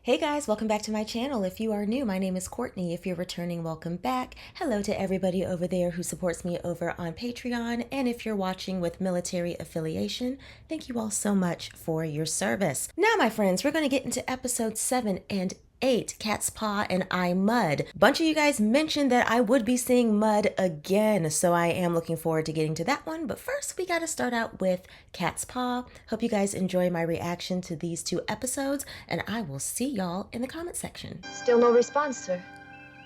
Hey guys, welcome back to my channel. If you are new, my name is Courtney. If you're returning, welcome back. Hello to everybody over there who supports me over on Patreon. And if you're watching with military affiliation, thank you all so much for your service. Now, my friends, we're going to get into episode 7 and 8, Catspaw and I Mud. A bunch of you guys mentioned that I would be seeing Mud again, so I am looking forward to getting to that one. But first, we got to start out with Catspaw. Hope you guys enjoy my reaction to these two episodes, and I will see y'all in the comment section. Still no response, sir.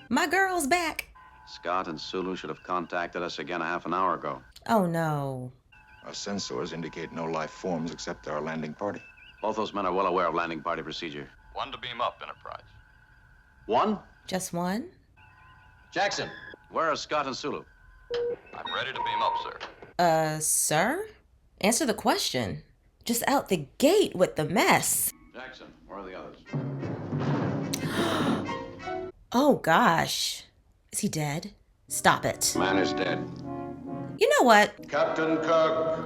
My girl's back. Scott and Sulu should have contacted us again a half an hour ago. Oh no. Our sensors indicate no life forms except our landing party. Both those men are well aware of landing party procedure. One to beam up, Enterprise. One? Just one? Jackson, where are Scott and Sulu? I'm ready to beam up, sir. Sir? Answer the question. Just out the gate with the mess. Jackson, where are the others? Oh gosh. Is he dead? Stop it. Man is dead. You know what? Captain Kirk,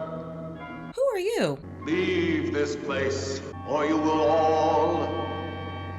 Who are you? leave this place, or you will all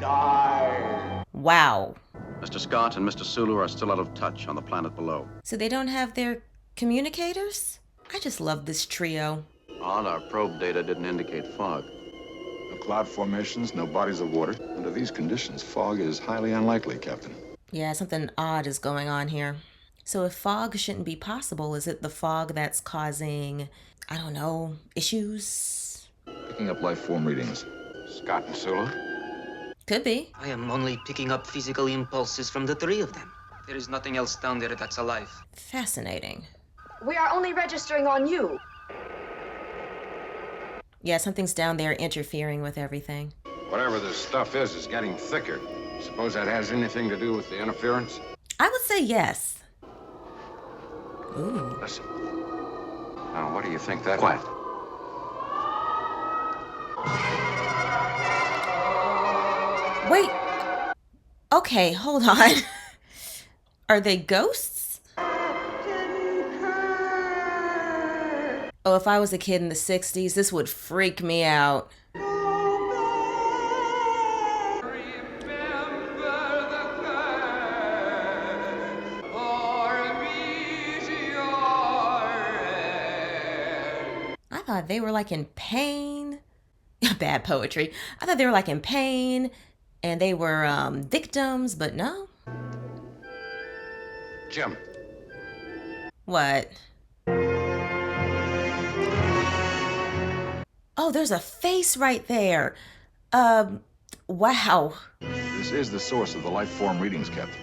die. Wow. Mr. Scott and Mr. Sulu are still out of touch on the planet below. So they don't have their communicators? I just love this trio. Odd, our probe data didn't indicate fog. No cloud formations, no bodies of water. Under these conditions, fog is highly unlikely, Captain. Yeah, something odd is going on here. So if fog shouldn't be possible, is it the fog that's causing, I don't know, issues? Picking up life form readings. Scott and Sulu? Could be. I am only picking up physical impulses from the three of them. There is nothing else down there that's alive. Fascinating. We are only registering on you. Yeah, something's down there interfering with everything. Whatever this stuff is getting thicker. Suppose that has anything to do with the interference? I would say yes. Ooh. Listen. Now, what do you think that... Quiet. Wait. Okay, hold on. Are they ghosts? Oh, if I was a kid in the 60s, this would freak me out. I thought they were like in pain. Bad poetry. I thought they were like in pain and they were victims, but no. Jim. What? Oh, there's a face right there. Wow. This is the source of the life form readings, Captain.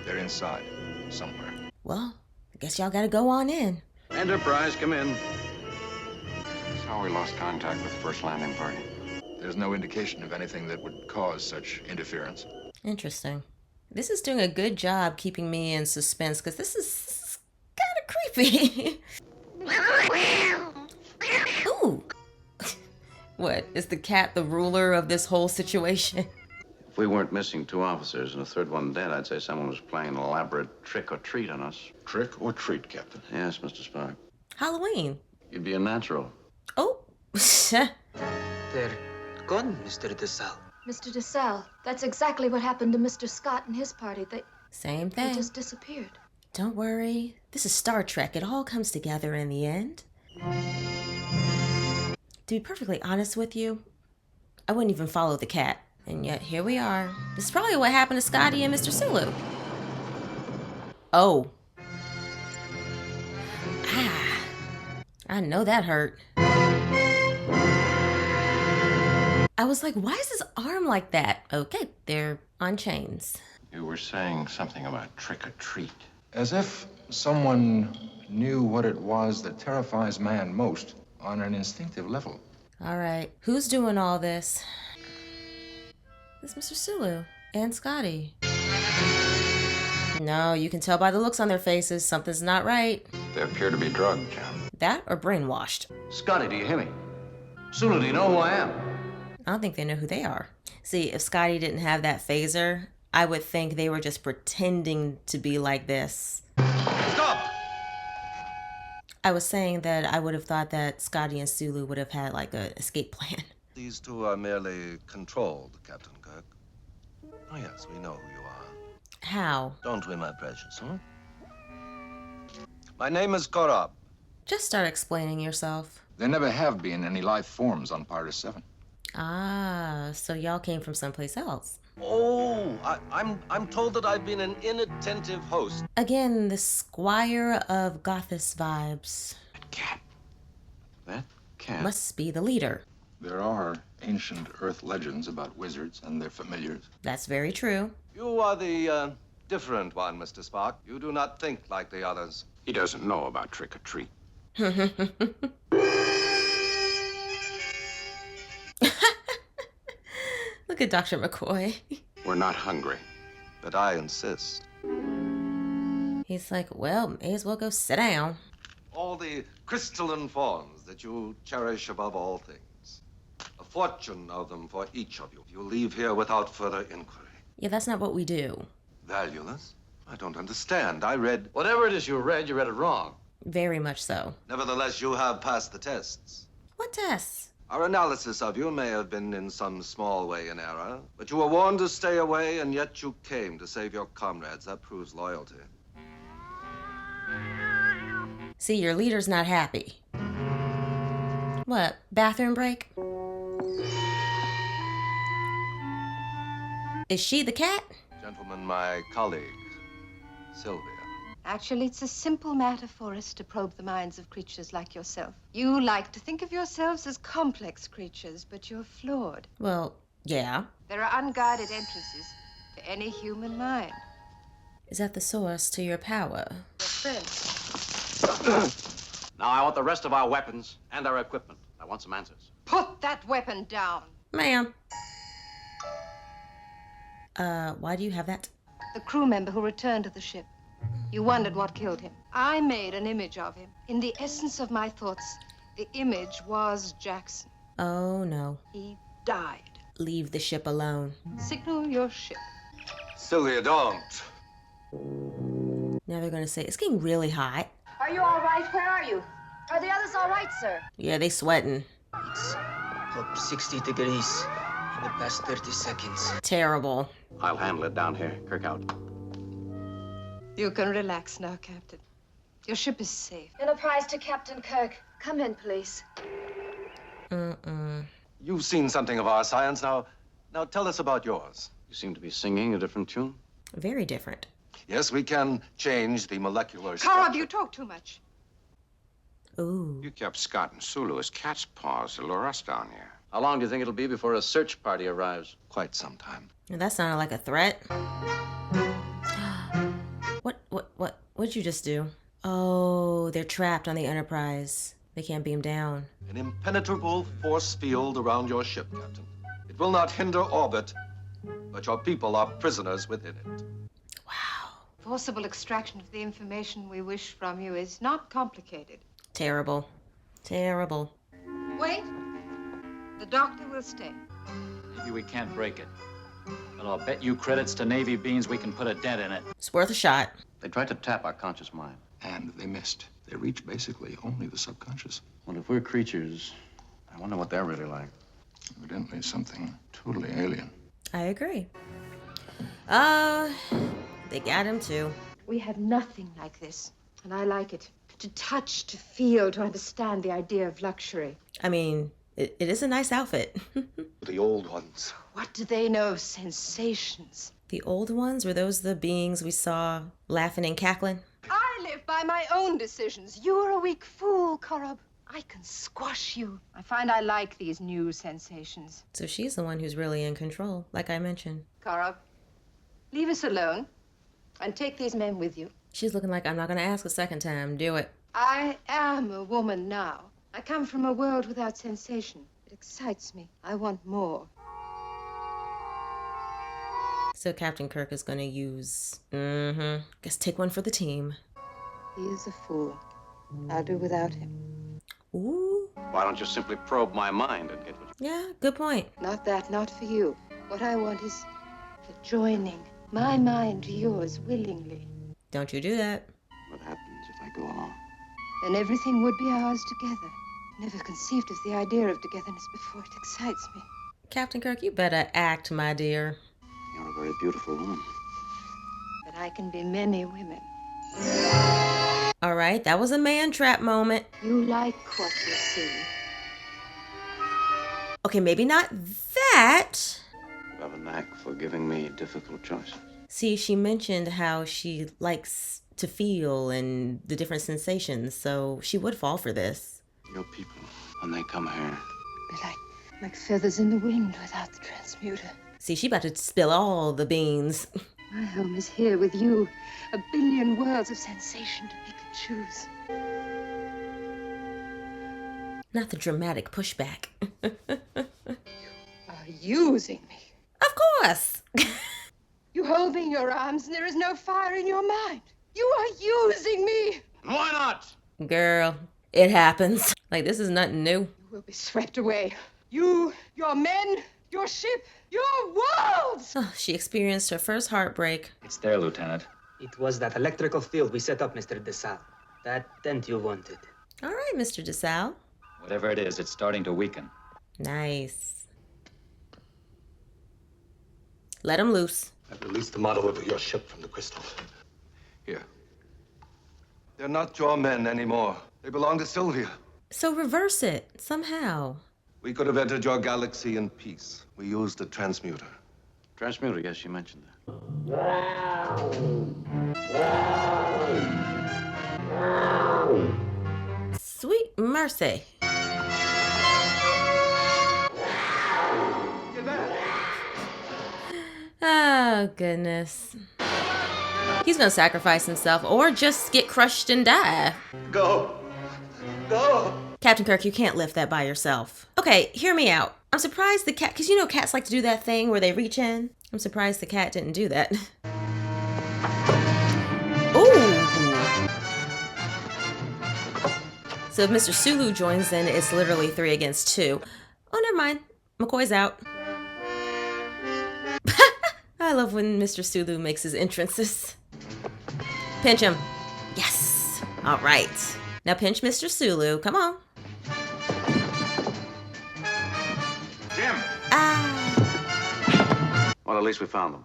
They're inside, somewhere. Well, I guess y'all gotta go on in. Enterprise, come in. That's how we lost contact with the first landing party. There's no indication of anything that would cause such interference. Interesting. This is doing a good job keeping me in suspense because this is kind of creepy. Ooh. What, is the cat the ruler of this whole situation? If we weren't missing 2 officers and a third one dead, I'd say someone was playing an elaborate trick or treat on us. Trick or treat, Captain? Yes, Mr. Spock. Halloween. You'd be a natural. Oh. They're gone, Mr. DeSalle. Mr. DeSalle, that's exactly what happened to Mr. Scott and his party. Same They thing. just disappeared. Don't worry. This is Star Trek. It all comes together in the end. To be perfectly honest with you, I wouldn't even follow the cat. And yet, here we are. This is probably what happened to Scotty and Mr. Sulu. Oh. Ah. I know that hurt. I was like, why is his arm like that? Okay, they're on chains. You were saying something about trick or treat. As if someone knew what it was that terrifies man most on an instinctive level. All right, who's doing all this? It's Mr. Sulu and Scotty. No, you can tell by the looks on their faces, something's not right. They appear to be drugged, Jim. That or brainwashed. Scotty, do you hear me? Sulu, do you know who I am? I don't think they know who they are. See, if Scotty didn't have that phaser, I would think they were just pretending to be like this. Stop! I was saying that I would have thought that Scotty and Sulu would have had like an escape plan. These two are merely controlled, Captain Kirk. Oh, yes, we know who you are. How? Don't we, my precious, huh? My name is Korab. Just start explaining yourself. There never have been any life forms on Part 7. Ah, so y'all came from someplace else. Oh, I'm told that I've been an inattentive host. Again, the Squire of Gothis vibes. That cat? Must be the leader. There are ancient Earth legends about wizards and their familiars. That's very true. You are the different one, Mr. Spock. You do not think like the others. He doesn't know about trick or treat. Look at Dr. McCoy. We're not hungry. But I insist. He's like, well, may as well go sit down. All the crystalline forms that you cherish above all things. A fortune of them for each of you. You leave here without further inquiry. Yeah, that's not what we do. Valueless? I don't understand. I read... Whatever it is you read it wrong. Very much so. Nevertheless, you have passed the tests. What tests? Our analysis of you may have been in some small way in error, but you were warned to stay away, and yet you came to save your comrades. That proves loyalty. See, your leader's not happy. What, bathroom break? Is she the cat? Gentlemen, my colleague, Sylvia. Actually, it's a simple matter for us to probe the minds of creatures like yourself. You like to think of yourselves as complex creatures, but you're flawed. Well, yeah. There are unguided entrances to any human mind. Is that the source to your power? Your friend. Now I want the rest of our weapons and our equipment. I want some answers. Put that weapon down. Ma'am. Why do you have that? The crew member who returned to the ship. You wondered what killed him. I made an image of him. In the essence of my thoughts, the image was Jackson. Oh, no. He died. Leave the ship alone. Signal your ship. Sylvia, don't. Now they're gonna say, it's getting really hot. Are you all right? Where are you? Are the others all right, sir? Yeah, they sweating. It's up 60 degrees in the past 30 seconds. Terrible. I'll handle it down here. Kirk out. You can relax now, Captain. Your ship is safe. Enterprise to Captain Kirk. Come in, please. You've seen something of our science. Now tell us about yours. You seem to be singing a different tune. Very different. Yes, we can change the molecular Korab, structure. you talk too much. Ooh. You kept Scott and Sulu as Catspaws to lure us down here. How long do you think it'll be before a search party arrives? Quite some time. That sounded like a threat. What'd you just do? Oh, they're trapped on the Enterprise. They can't beam down. An impenetrable force field around your ship, Captain. It will not hinder orbit, but your people are prisoners within it. Wow. Forcible extraction of the information we wish from you is not complicated. Terrible. Terrible. Wait. The doctor will stay. Maybe we can't break it. But I'll bet you credits to Navy beans we can put a dent in it. It's worth a shot. They tried to tap our conscious mind. And they missed. They reached basically only the subconscious. Well, if we're creatures, I wonder what they're really like. Evidently something totally alien. I agree. They got him too. We have nothing like this, and I like it. To touch, to feel, to understand the idea of luxury. I mean, it is a nice outfit. The old ones. What do they know of sensations? The old ones, were those the beings we saw laughing and cackling? I live by my own decisions. You're a weak fool, Korab. I can squash you. I find I like these new sensations. So she's the one who's really in control, like I mentioned. Korab, leave us alone and take these men with you. She's looking like, I'm not going to ask a second time. Do it. I am a woman now. I come from a world without sensation. It excites me. I want more. So Captain Kirk is going to use... Guess take one for the team. He is a fool. I'll do without him. Ooh. Why don't you simply probe my mind and get what you... Yeah, good point. Not that, not for you. What I want is the joining my mind to yours willingly. Don't you do that. What happens if I go along? Then everything would be ours together. Never conceived of the idea of togetherness before. It excites me. Captain Kirk, you better act, my dear. You're very beautiful woman. But I can be many women. All right, that was a man trap moment. You like what you see. Okay, maybe not that. You have a knack for giving me difficult choices. See, she mentioned how she likes to feel and the different sensations, so she would fall for this. Your people, when they come here, They're like feathers in the wind without the transmuter. See, she about to spill all the beans. My home is here with you. A billion worlds of sensation to pick and choose. Not the dramatic pushback. Are using me. Of course. You hold me in your arms and there is no fire in your mind. You are using me. Why not? Girl, it happens. Like, this is nothing new. You will be swept away. You, your men, your ship, your worlds. Oh, she experienced her first heartbreak. It's there, Lieutenant. It was that electrical field we set up, Mr. DeSalle. That tent you wanted. All right, Mr. DeSalle. Whatever it is, it's starting to weaken. Nice. Let him loose. I've released the model of your ship from the crystal. Here. They're not your men anymore. They belong to Sylvia. So reverse it somehow. We could have entered your galaxy in peace. We used a transmuter. Transmuter, yes, you mentioned that. Sweet mercy. Oh, goodness. He's gonna sacrifice himself or just get crushed and die. Go. Go. Captain Kirk, you can't lift that by yourself. Okay, hear me out. I'm surprised the cat, because you know cats like to do that thing where they reach in. I'm surprised the cat didn't do that. Ooh. So if Mr. Sulu joins in, it's literally 3 against 2. Oh, never mind. McCoy's out. I love when Mr. Sulu makes his entrances. Pinch him. Yes. All right. Now pinch Mr. Sulu. Come on. Jim! Ah. Well, at least we found them.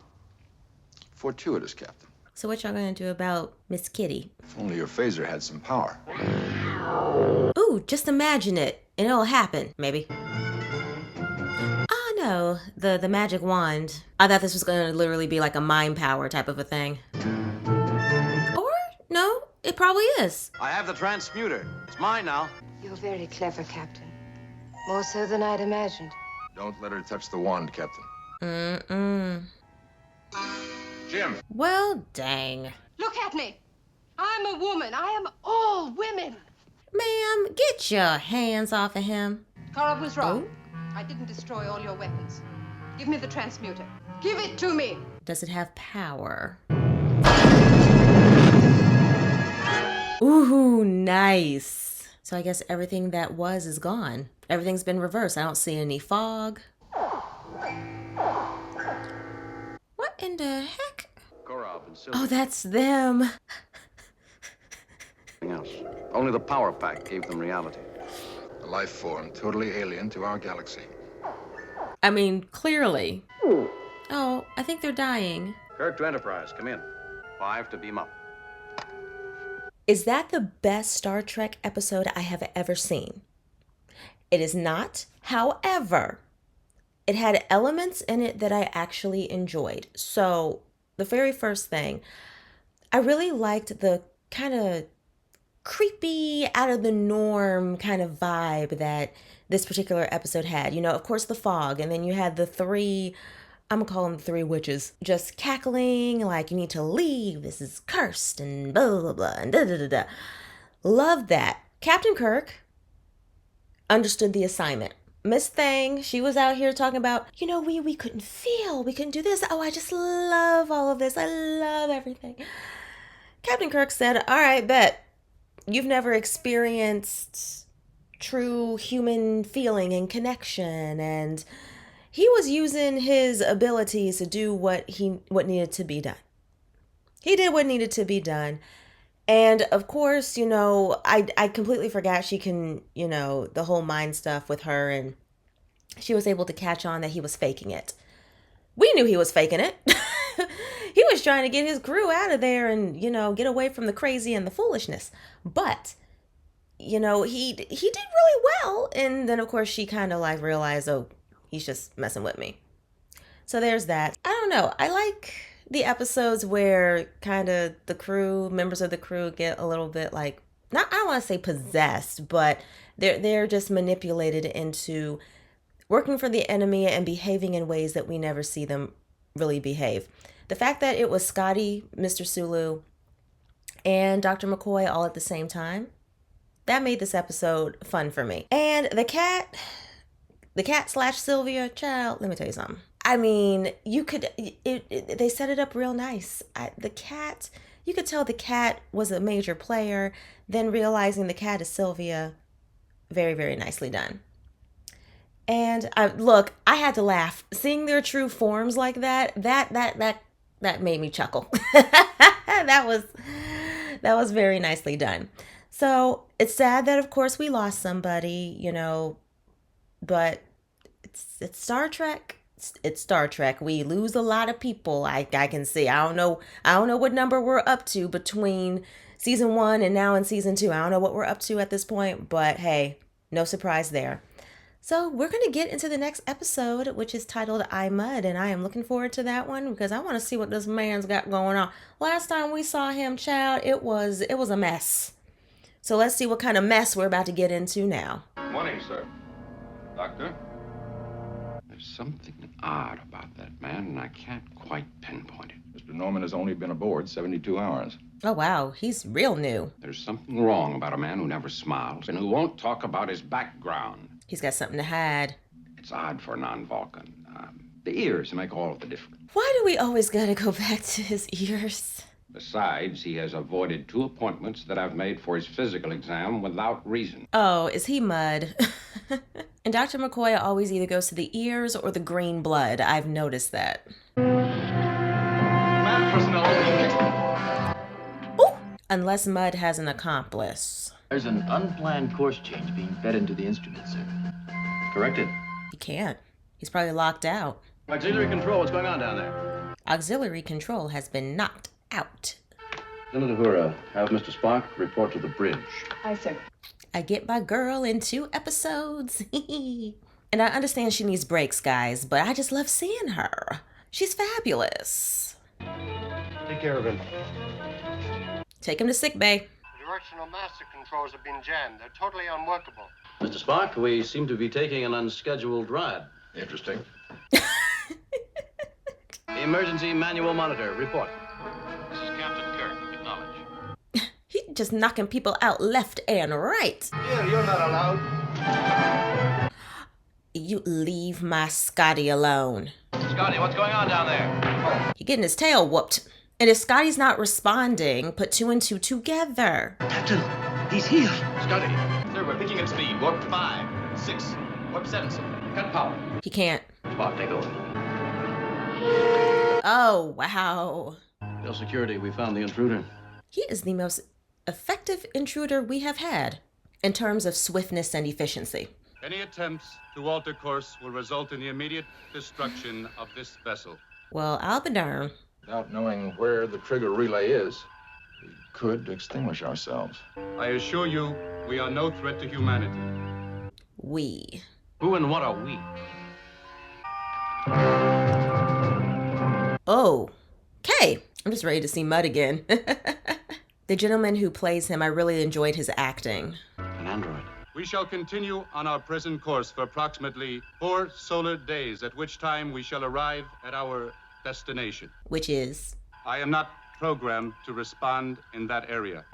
Fortuitous, Captain. So what y'all gonna do about Miss Kitty? If only your phaser had some power. Ooh, just imagine it, and it'll happen, maybe. Oh no, the magic wand. I thought this was gonna literally be like a mind power type of a thing. Or, no, it probably is. I have the transmuter. It's mine now. You're very clever, Captain. More so than I'd imagined. Don't let her touch the wand, Captain. Mm-mm. Jim! Well, dang. Look at me. I'm a woman. I am all women. Ma'am, get your hands off of him. Korov was wrong. I didn't destroy all your weapons. Give me the transmuter. Give it to me. Does it have power? Ooh, nice. So I guess everything that was is gone. Everything's been reversed. I don't see any fog. What in the heck? Korov and Sylvia. Oh, that's them. Else. Only the power pack gave them reality. A life form totally alien to our galaxy. I mean, clearly. Oh, I think they're dying. Kirk to Enterprise, come in. 5 to beam up. Is that the best Star Trek episode I have ever seen? It is not. However, it had elements in it that I actually enjoyed. So, the very first thing, I really liked the kind of creepy, out of the norm kind of vibe that this particular episode had. You know, of course, the fog, and then you had the 3, I'm gonna call them the 3 witches, just cackling like, you need to leave, this is cursed, and blah, blah, blah, and da, da, da, da. Love that. Captain Kirk understood the assignment. Miss Thang, she was out here talking about, you know, we couldn't feel, we couldn't do this. Oh, I just love all of this. I love everything. Captain Kirk said, all right, bet. You've never experienced true human feeling and connection, and he was using his abilities to do what needed to be done. He did what needed to be done. And of course, you know, I completely forgot she can, you know, the whole mind stuff with her, and she was able to catch on that he was faking it. We knew he was faking it. he was trying to get his crew out of there and, you know, get away from the crazy and the foolishness. But, you know, he did really well. And then, of course, she kind of like realized, oh, he's just messing with me. So there's that. I don't know. I like the episodes where kind of the crew, members of the crew get a little bit like, not, I don't want to say possessed, but they're just manipulated into working for the enemy and behaving in ways that we never see them really behave. The fact that it was Scotty, Mr. Sulu, and Dr. McCoy all at the same time, that made this episode fun for me. And the cat / Sylvia, child, let me tell you something. I mean, they set it up real nice. You could tell the cat was a major player, then realizing the cat is Sylvia, very, very nicely done. And I had to laugh. Seeing their true forms like that made me chuckle. That was very nicely done. So it's sad that, of course, we lost somebody, you know, but it's Star Trek. It's Star Trek. We lose a lot of people. I can see. I don't know what number we're up to between season 1 and now in season 2. I don't know what we're up to at this point, but hey, no surprise there. So we're going to get into the next episode, which is titled I Mud, and I am looking forward to that one because I want to see what this man's got going on. Last time we saw him, child, it was a mess. So let's see what kind of mess we're about to get into now. Morning, sir. Doctor? There's something odd about that man, and I can't quite pinpoint it. Mr. Norman has only been aboard 72 hours. Oh, wow. He's real new. There's something wrong about a man who never smiles and who won't talk about his background. He's got something to hide. It's odd for a non-Vulcan. The ears make all of the difference. Why do we always gotta go back to his ears? Besides, he has avoided 2 appointments that I've made for his physical exam without reason. Oh, is he mud? And Dr. McCoy always either goes to the ears or the green blood. I've noticed that. Man personnel. Ooh! Unless Mud has an accomplice. There's an unplanned course change being fed into the instrument, sir. Correct it. He can't. He's probably locked out. Auxiliary control, what's going on down there? Auxiliary control has been knocked out. Senator Hura, have Mr. Spock report to the bridge. Aye, sir. I get my girl in 2 episodes. And I understand she needs breaks, guys, but I just love seeing her. She's fabulous. Take care of him. Take him to sick bay. Directional master controls have been jammed. They're totally unworkable. Mr. Spock, we seem to be taking an unscheduled ride. Interesting. Emergency manual monitor, report. This is Captain Kirk. Acknowledge. He just knocking people out left and right. Here, you're not allowed. You leave my Scotty alone. Scotty, what's going on down there? He getting his tail whooped. And if Scotty's not responding, put 2 and 2 together. Captain, he's here. Scotty. Sir, we're picking up speed. Warp 5, 6, warp 7, sir. Cut power. He can't. Spock, take over. Oh, wow. Tell security we found the intruder. He is the most effective intruder we have had in terms of swiftness and efficiency. Any attempts to alter course will result in the immediate destruction of this vessel. Well, I'll be darned. Without knowing where the trigger relay is, we could extinguish ourselves. I assure you, we are no threat to humanity. We. Who and what are we? Oh, okay. I'm just ready to see Mud again. The gentleman who plays him, I really enjoyed his acting. An android. We shall continue on our present course for approximately 4 solar days, at which time we shall arrive at our destination. Which is? I am not programmed to respond in that area.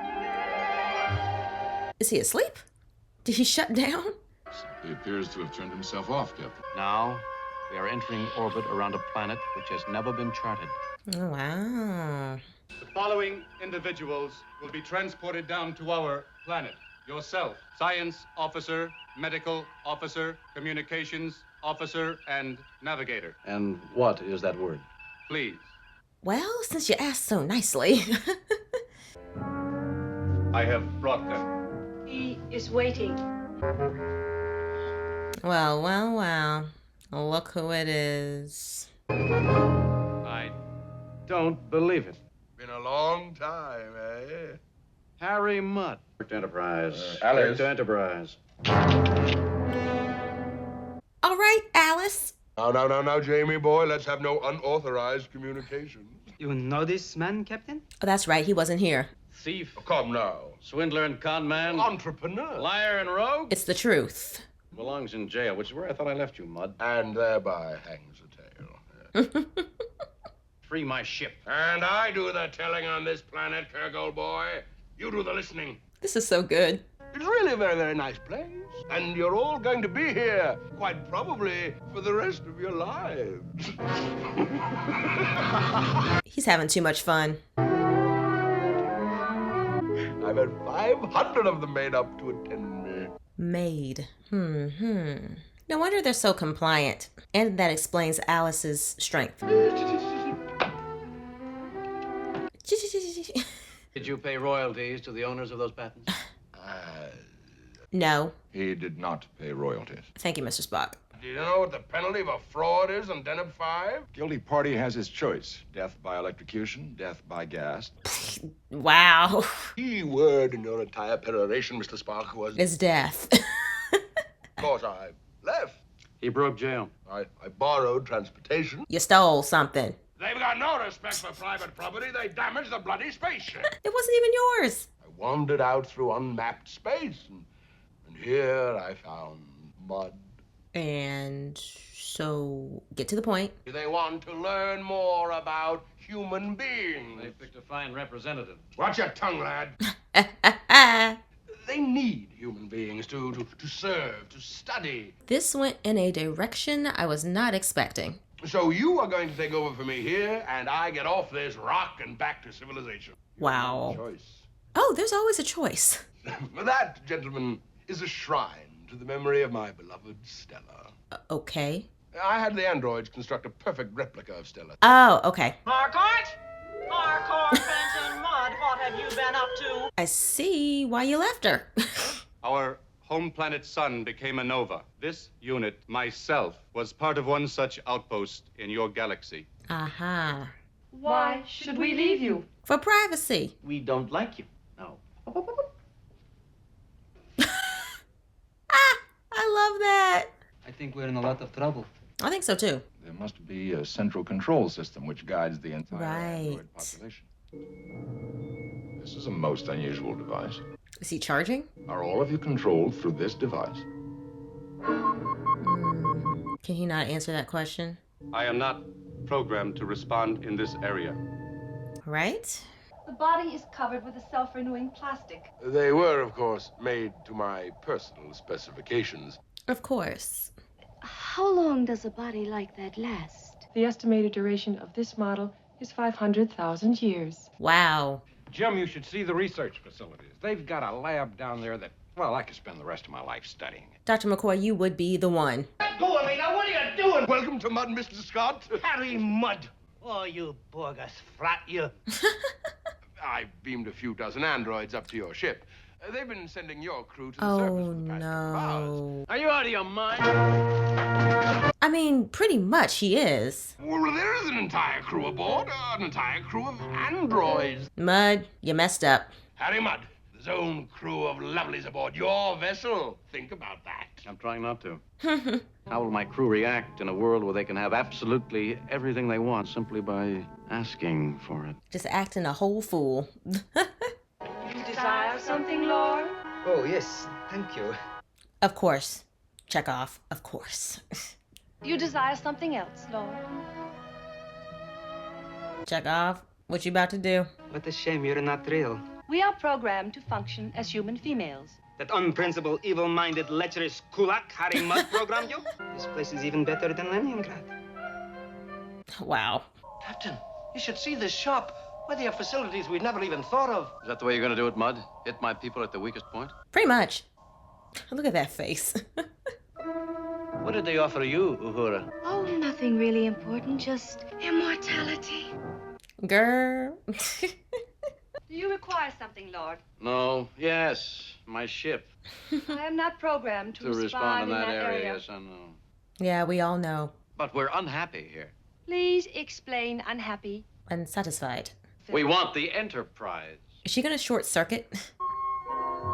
Is he asleep? Did he shut down? He appears to have turned himself off, Captain. Now, we are entering orbit around a planet which has never been charted. Oh, wow. The following individuals will be transported down to our planet. Yourself, science officer, medical officer, communications officer, and navigator. And what is that word? Please. Well, since you asked so nicely. I have brought them. He is waiting. Well, well, well. Look who it is. I don't believe it. Been a long time, eh? Harry Mudd. Enterprise. Alice. To Enterprise. All right, Alice. Now, Jamie boy, let's have no unauthorized communications. You know this man, Captain? Oh, that's right. He wasn't here. Thief. Oh, come now. Swindler and con man. Entrepreneur. Liar and rogue. It's the truth. Belongs in jail, which is where I thought I left you, Mudd. And thereby hangs a tale. Free my ship. And I do the telling on this planet, Kirk, old boy. You do the listening. This is so good. It's really a very, very nice place. And you're all going to be here, quite probably, for the rest of your lives. He's having too much fun. I've had 500 of them made up to attend me. Made. No wonder they're so compliant. And that explains Alice's strength. Did you pay royalties to the owners of those patents? No. He did not pay royalties. Thank you, Mr. Spock. Do you know what the penalty of a fraud is on Deneb 5? Guilty party has his choice. Death by electrocution, death by gas. Wow. Key word in your entire peroration, Mr. Spock, was... It's death. Of course, I left. He broke jail. I borrowed transportation. You stole something. They've got no respect for private property. They damaged the bloody spaceship. It wasn't even yours. I wandered out through unmapped space, and here I found mud. And so, get to the point. They want to learn more about human beings. They picked a fine representative. Watch your tongue, lad. They need human beings to serve, to study. This went in a direction I was not expecting. So you are going to take over for me here, and I get off this rock and back to civilization. Wow. Choice. Oh, there's always a choice. That, gentlemen, is a shrine to the memory of my beloved Stella. Okay. I had the androids construct a perfect replica of Stella. Oh, okay. Marcourt, Benton, Mudd, what have you been up to? I see why you left her. Our home planet Sun became a nova. This unit, myself, was part of one such outpost in your galaxy. Aha. Why should we leave you? For privacy. We don't like you. No. I love that. I think we're in a lot of trouble. I think so too. There must be a central control system which guides the entire Right. android population. This is a most unusual device. Is he charging? Are all of you controlled through this device? Can he not answer that question? I am not programmed to respond in this area. Right? The body is covered with a self-renewing plastic. They were, of course, made to my personal specifications. Of course. How long does a body like that last? The estimated duration of this model is 500,000 years. Wow. Jim, you should see the research facilities. They've got a lab down there that, well, I could spend the rest of my life studying it. Dr. McCoy, you would be the one. Go away now, what are you doing? Welcome to Mud, Mr. Scott. Harry Mudd. Oh, you bogus frat, you. I beamed a few dozen androids up to your ship. They've been sending your crew to the Oh, surface for the past couple of hours. no. Are you out of your mind? I mean, pretty much he is. Well, there is an entire crew aboard, an entire crew of androids. Mudd, you messed up. Harry Mudd, there's own crew of lovelies aboard your vessel. Think about that. I'm trying not to. How will my crew react in a world where they can have absolutely everything they want simply by asking for it? Just acting a whole fool. You desire something, Lord? Oh, yes. Thank you. Of course. Check off. Of course. You desire something else, Lord? Check off. What you about to do? What a shame you're not real. We are programmed to function as human females. That unprincipled, evil-minded, lecherous kulak Harry Mudd programmed you? This place is even better than Leningrad. Wow. Captain, you should see this shop. Why, they have facilities we'd never even thought of. Is that the way you're going to do it, Mudd? Hit my people at the weakest point? Pretty much. Look at that face. What did they offer you, Uhura? Oh, nothing really important, just immortality. Girl. Do you require something, Lord? No. Yes. My ship. I am not programmed to respond in that area. Yes, I know. Yeah, we all know. But we're unhappy here. Please explain unhappy. Unsatisfied. We want the Enterprise. Is she gonna short circuit?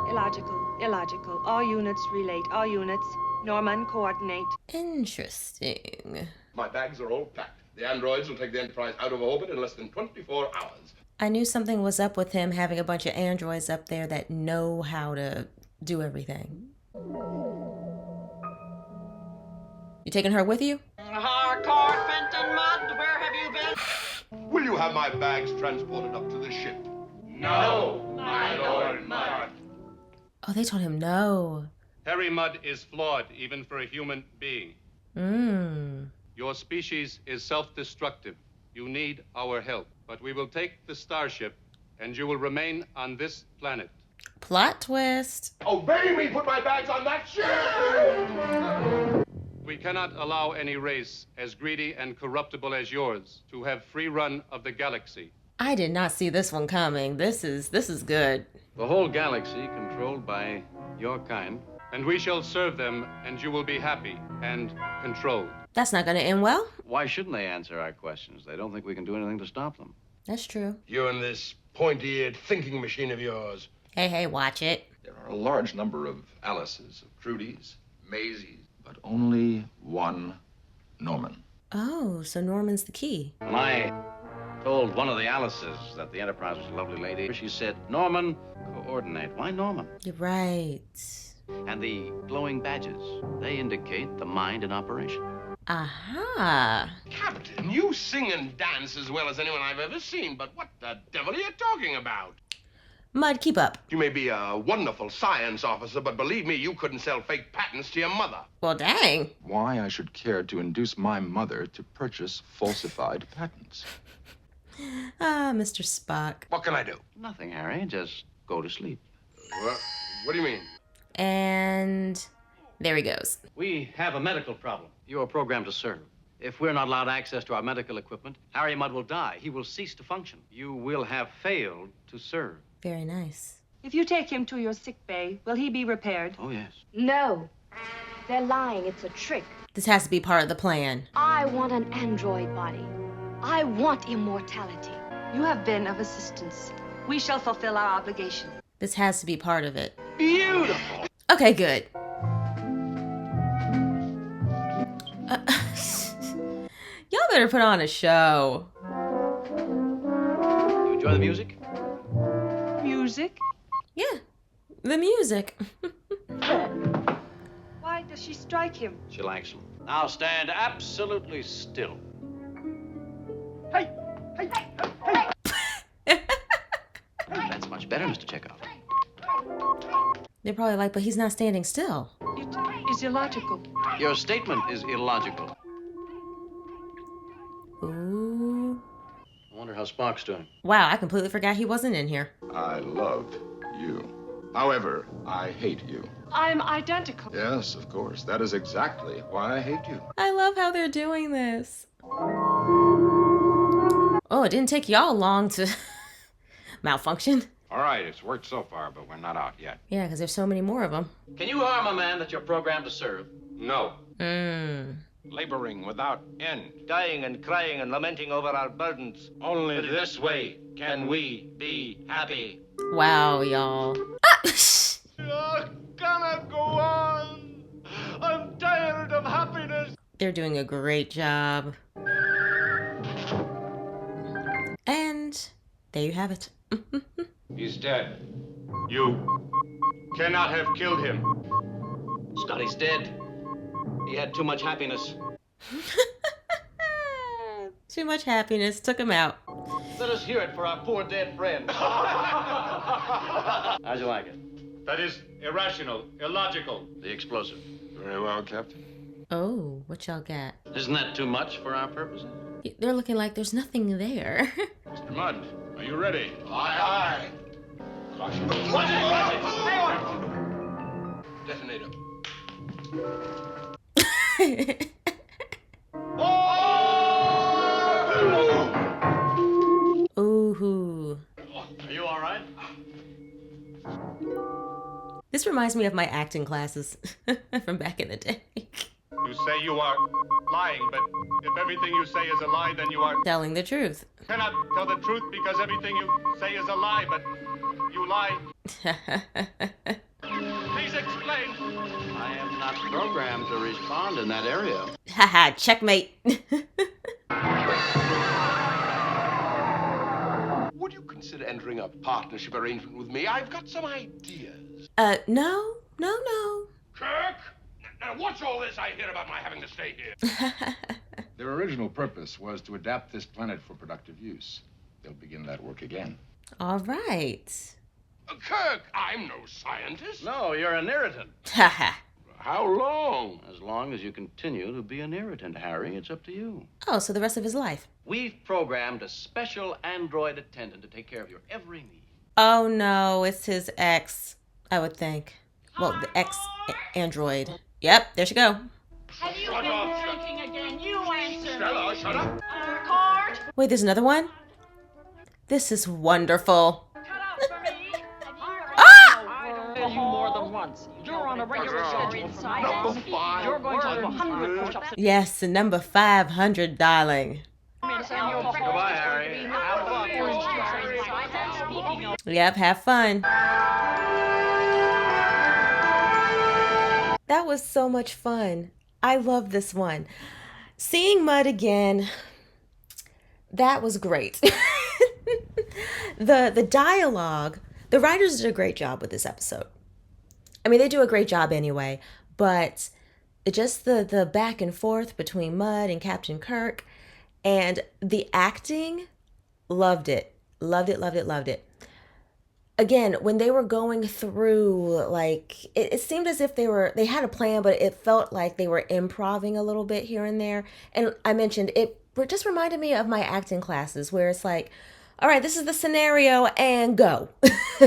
Illogical, illogical. All units relate. All units. Norman, coordinate. Interesting. My bags are all packed. The androids will take the Enterprise out of orbit in less than 24 hours. I knew something was up with him having a bunch of androids up there that know how to do everything. You taking her with you? Hardcore, Fenton Mudd, where have you been? Will you have my bags transported up to the ship? No, my Lord Mudd. Oh, they told him no. Harry Mudd is flawed, even for a human being. Your species is self-destructive. You need our help. But we will take the starship, and you will remain on this planet. Plot twist. Obey me! Put my bags on that ship! We cannot allow any race as greedy and corruptible as yours to have free run of the galaxy. I did not see this one coming. This is good. The whole galaxy controlled by your kind. And we shall serve them, and you will be happy and controlled. That's not gonna end well. Why shouldn't they answer our questions? They don't think we can do anything to stop them. That's true. You and this pointy-eared thinking machine of yours. Hey, watch it. There are a large number of Alices, of Trudys, Maisies, but only one Norman. Oh, so Norman's the key. When I told one of the Alices that the Enterprise was a lovely lady, she said, Norman, coordinate. Why Norman? You're right. And the glowing badges, they indicate the mind in operation. Aha. Captain, you sing and dance as well as anyone I've ever seen, but what the devil are you talking about? Mudd, keep up. You may be a wonderful science officer, but believe me, you couldn't sell fake patents to your mother. Well, dang. Why I should care to induce my mother to purchase falsified patents. Ah, Mr. Spock. What can I do? Nothing, Harry. Just go to sleep. What do you mean? And there he goes. We have a medical problem. You are programmed to serve. If we're not allowed access to our medical equipment, Harry Mudd will die. He will cease to function. You will have failed to serve. Very nice. If you take him to your sick bay, will he be repaired? Oh, yes. No. They're lying. It's a trick. This has to be part of the plan. I want an android body. I want immortality. You have been of assistance. We shall fulfill our obligation. This has to be part of it. Beautiful. Okay, good. Y'all better put on a show. You enjoy the music? Music? Yeah, the music. Why does she strike him? She likes him. Now stand absolutely still. Hey! That's much better, Mr. Chekhov. They're probably like, but he's not standing still. It is illogical. Your statement is illogical. Ooh. I wonder how Spock's doing. Wow, I completely forgot he wasn't in here. I love you. However, I hate you. I'm identical. Yes, of course. That is exactly why I hate you. I love how they're doing this. Oh, it didn't take y'all long to malfunction. All right, it's worked so far, but we're not out yet. Yeah, because there's so many more of them. Can you harm a man that you're programmed to serve? No. Laboring without end. Dying and crying and lamenting over our burdens. Only this way can we be happy. Wow, y'all. I cannot go on. I'm tired of happiness. They're doing a great job. And there you have it. He's dead. You cannot have killed him. Scotty's dead. He had too much happiness. Too much happiness took him out. Let us hear it for our poor dead friend. How'd you like it? That is irrational, illogical. The explosive. Very well, Captain. Oh, what y'all got? Isn't that too much for our purposes? They're looking like there's nothing there. Mr. Mudd, are you ready? Aye, aye. Caution. Watch it! Detonator. Ooh. Are you all right? This reminds me of my acting classes from back in the day. You say you are lying, but if everything you say is a lie, then you are telling the truth. cannot tell the truth because everything you say is a lie, but you lie. Please explain. I am not programmed to respond in that area. Haha, checkmate. Would you consider entering a partnership arrangement with me? I've got some ideas. No. Kirk? Now, what's all this I hear about my having to stay here? Their original purpose was to adapt this planet for productive use. They'll begin that work again. All right. Kirk, I'm no scientist. No, you're an irritant. Haha. How long? As long as you continue to be an irritant, Harry, it's up to you. Oh, so the rest of his life. We've programmed a special android attendant to take care of your every need. Oh no, it's his ex, I would think. Well, the ex-android. Yep, there she go. Have you been drinking again? You answer Stella, me. shut up. Court. Wait, there's another one? This is wonderful. I tell you more than once. You're on a regular schedule from now on. You're going to do 100 push-ups. Yes, number 500, darling. Goodbye, Harry. Yep, have fun. That was so much fun. I love this one. Seeing Mud again, that was great. The dialogue, the writers did a great job with this episode. I mean, they do a great job anyway, but just the back and forth between Mud and Captain Kirk and the acting, loved it. Loved it. Again, when they were going through, like, it seemed as if they had a plan, but it felt like they were improvising a little bit here and there. And I mentioned, it just reminded me of my acting classes where it's like, all right, this is the scenario and go.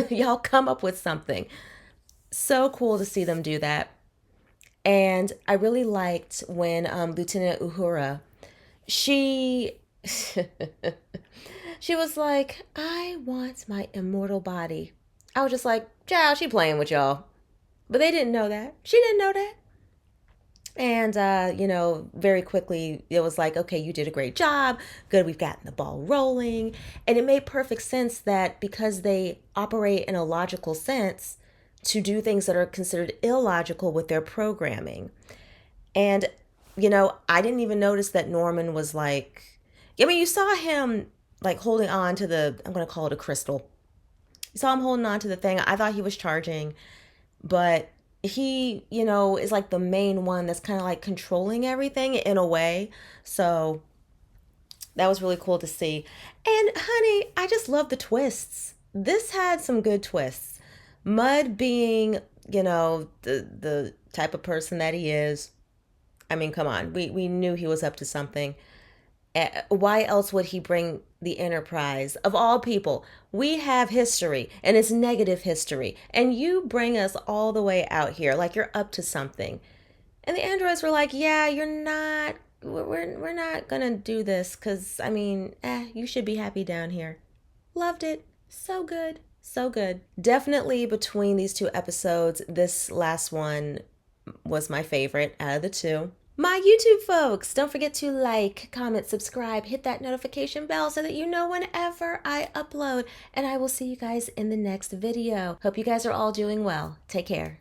Y'all come up with something. So cool to see them do that. And I really liked when Lieutenant Uhura, she was like, I want my immortal body. I was just like, child, she playing with y'all. But they didn't know that. She didn't know that. And, very quickly, it was like, okay, you did a great job. Good, we've gotten the ball rolling. And it made perfect sense that because they operate in a logical sense, to do things that are considered illogical with their programming. And, I didn't even notice that Norman was like, you saw him like holding on to I'm going to call it a crystal. You saw him holding on to the thing. I thought he was charging, but he, is like the main one that's kind of like controlling everything in a way. So that was really cool to see. And honey, I just love the twists. This had some good twists. Mud being, the type of person that he is. I mean, come on. We knew he was up to something. Why else would he bring the Enterprise? Of all people, we have history, and it's negative history. And you bring us all the way out here like you're up to something. And the androids were like, yeah, we're not going to do this because, you should be happy down here. Loved it. So good. So good. Definitely between these two episodes, this last one was my favorite out of the two. My YouTube folks, don't forget to like, comment, subscribe, hit that notification bell so that you know whenever I upload. And I will see you guys in the next video. Hope you guys are all doing well. Take care.